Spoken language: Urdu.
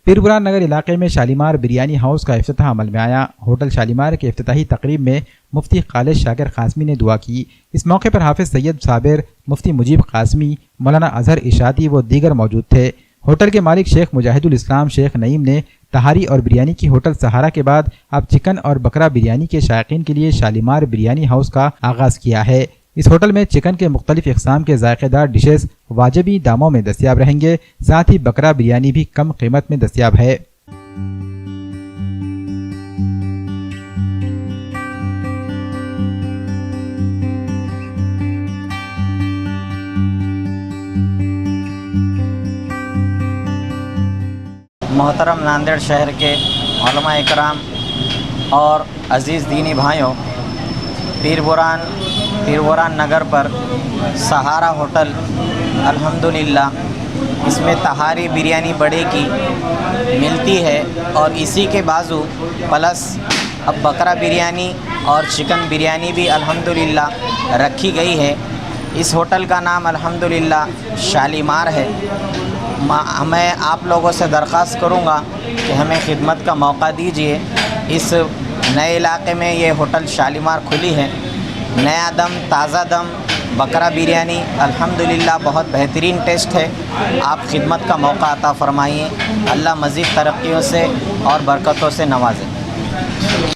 پیربران نگر علاقے میں شالیمار بریانی ہاؤس کا افتتاح عمل میں آیا۔ ہوٹل شالیمار کے افتتاحی تقریب میں مفتی خالد شاکر قاسمی نے دعا کی۔ اس موقع پر حافظ سید صابر، مفتی مجیب قاسمی، مولانا اظہر اشاعتی و دیگر موجود تھے۔ ہوٹل کے مالک شیخ مجاہد الاسلام شیخ نعیم نے تہاری اور بریانی کی ہوٹل سہارا کے بعد اب چکن اور بکرا بریانی کے شائقین کے لیے شالیمار بریانی ہاؤس کا آغاز کیا ہے۔ اس ہوٹل میں چکن کے مختلف اقسام کے ذائقہ دار ڈشز واجبی داموں میں دستیاب رہیں گے، ساتھ ہی بکرا بریانی بھی کم قیمت میں دستیاب ہے۔ محترم ناندیڑ شہر کے علماء اکرام اور عزیز دینی بھائیوں، پیربران نگر پر سہارا ہوٹل الحمدللہ اس میں تہاری بریانی بڑے کی ملتی ہے، اور اسی کے بازو پلس اب بکرا بریانی اور چکن بریانی بھی الحمدللہ رکھی گئی ہے۔ اس ہوٹل کا نام الحمدللہ شالیمار ہے۔ میں آپ لوگوں سے درخواست کروں گا کہ ہمیں خدمت کا موقع دیجیے۔ اس نئے علاقے میں یہ ہوٹل شالیمار کھلی ہے۔ نیا دم، تازہ دم بکرا بریانی الحمدللہ بہت بہترین ٹیسٹ ہے۔ آپ خدمت کا موقع عطا فرمائیے۔ اللہ مزید ترقیوں سے اور برکتوں سے نوازے۔